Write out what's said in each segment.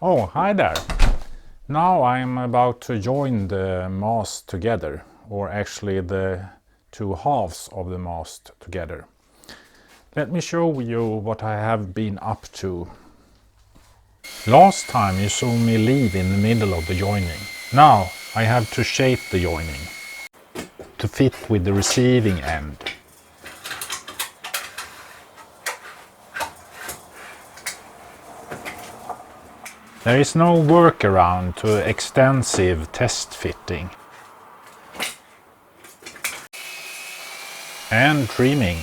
Oh, hi there! Now I am about to join the mast together, or actually the two halves of the mast together. Let me show you what I have been up to. Last time you saw me leave in the middle of the joining. Now I have to shape the joining to fit with the receiving end. There is no workaround to extensive test fitting and trimming.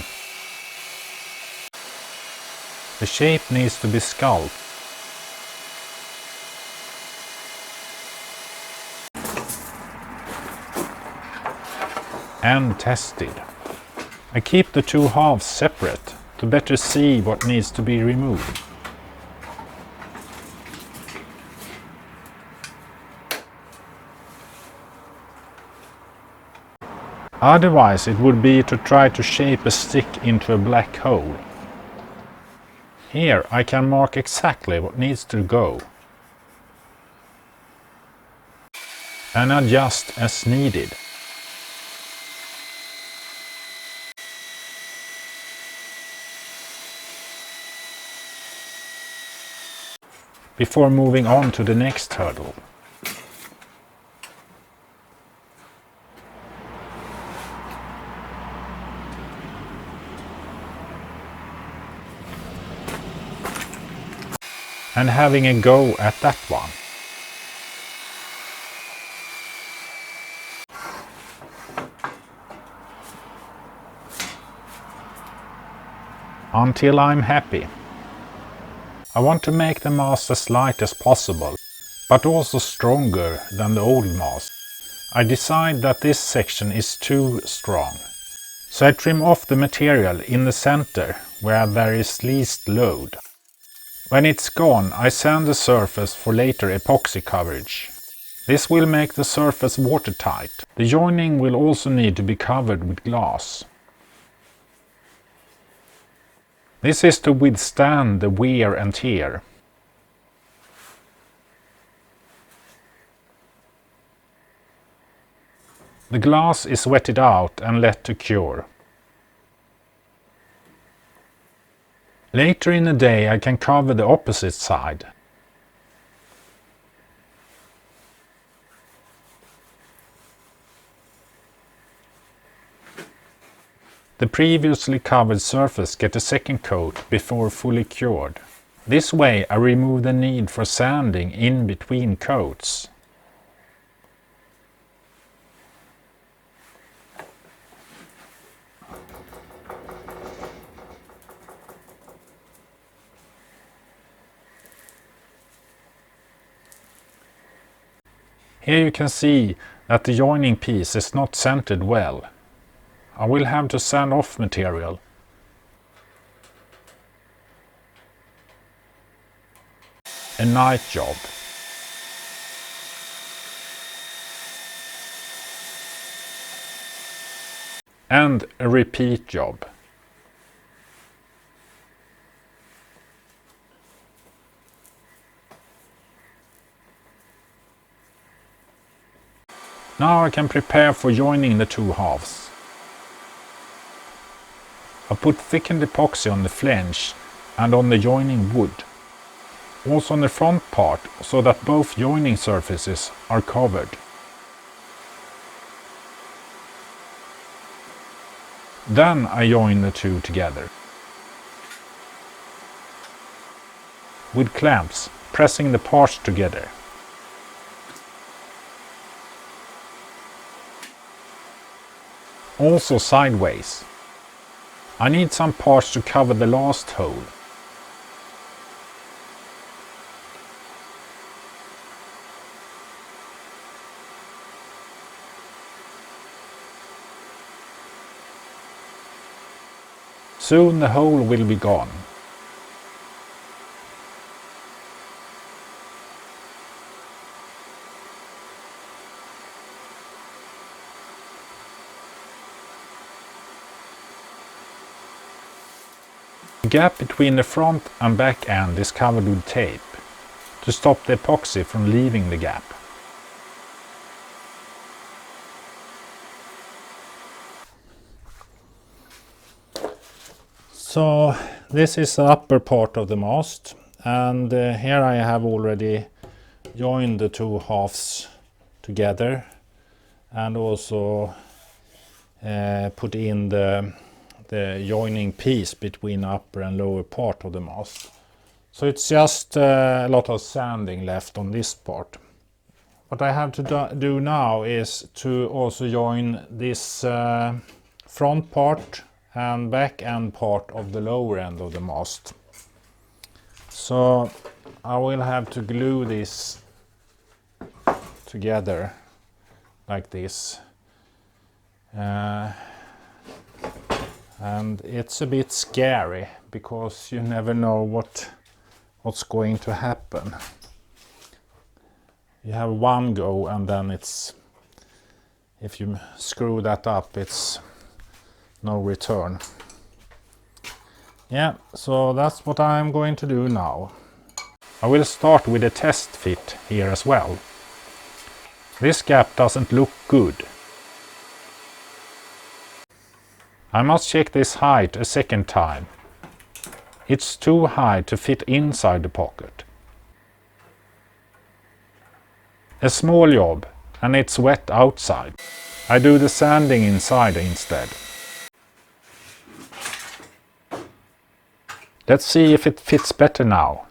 The shape needs to be sculpted and tested. I keep the two halves separate to better see what needs to be removed. Otherwise it would be to try to shape a stick into a black hole. Here I can mark exactly what needs to go and adjust as needed. Before moving on to the next hurdle. And having a go at that one. Until I'm happy. I want to make the mast as light as possible, but also stronger than the old mast. I decide that this section is too strong, so I trim off the material in the center where there is least load. When it's gone, I sand the surface for later epoxy coverage. This will make the surface watertight. The joining will also need to be covered with glass. This is to withstand the wear and tear. The glass is wetted out and let to cure. Later in the day I can cover the opposite side. The previously covered surface gets a second coat before fully cured. This way I remove the need for sanding in between coats. Here you can see that the joining piece is not centered well. I will have to sand off material. A night job. And a repeat job. Now I can prepare for joining the two halves. I put thickened epoxy on the flange and on the joining wood. Also on the front part, so that both joining surfaces are covered. Then I join the two together. With clamps, pressing the parts together. Also sideways. I need some parts to cover the last hole. Soon the hole will be gone. The gap between the front and back end is covered with tape to stop the epoxy from leaving the gap. So this is the upper part of the mast, and here I have already joined the two halves together and also put in the joining piece between upper and lower part of the mast. So it's just a lot of sanding left on this part. What I have to do now is to also join this front part and back end part of the lower end of the mast. So I will have to glue this together like this. And it's a bit scary because you never know what's going to happen. You have one go and then if you screw that up, it's no return. Yeah, so that's what I'm going to do now. I will start with a test fit here as well. This gap doesn't look good. I must check this height a second time. It's too high to fit inside the pocket. A small job, and it's wet outside. I do the sanding inside instead. Let's see if it fits better now.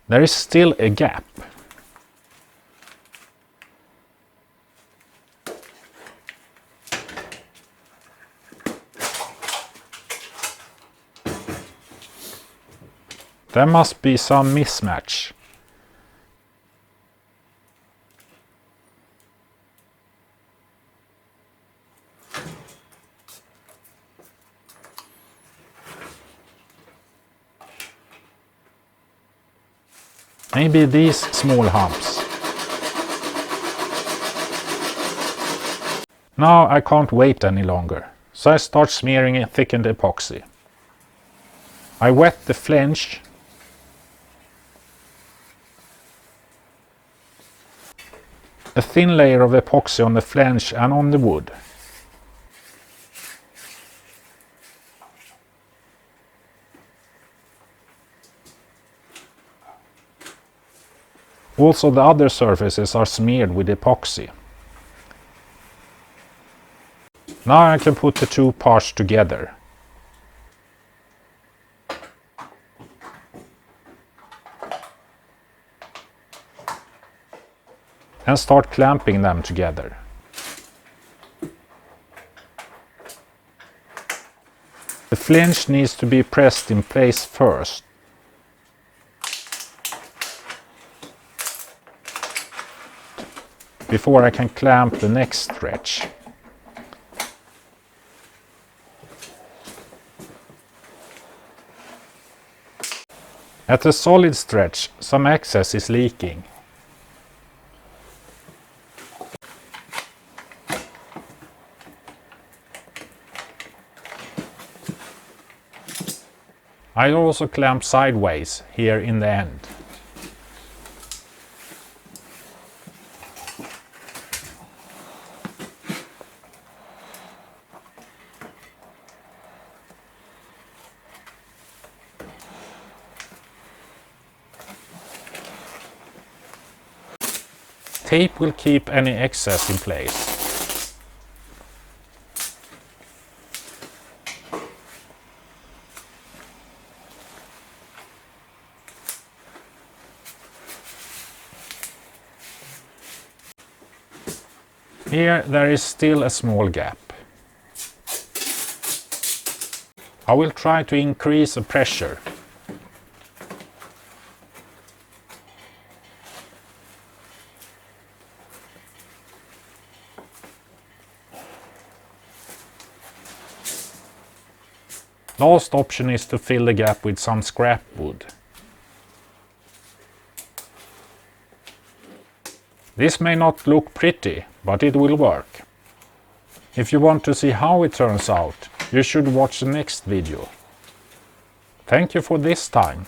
There is still a gap. There must be some mismatch. Maybe these small humps. Now I can't wait any longer, so I start smearing a thickened epoxy. I wet the flange. A thin layer of epoxy on the flange and on the wood. Also the other surfaces are smeared with epoxy. Now I can put the two parts together. And start clamping them together. The flange needs to be pressed in place first. Before I can clamp the next stretch. At the solid stretch, some excess is leaking. I also clamp sideways here in the end. Tape will keep any excess in place. Here there is still a small gap. I will try to increase the pressure. Last option is to fill the gap with some scrap wood. This may not look pretty, but it will work. If you want to see how it turns out, you should watch the next video. Thank you for this time.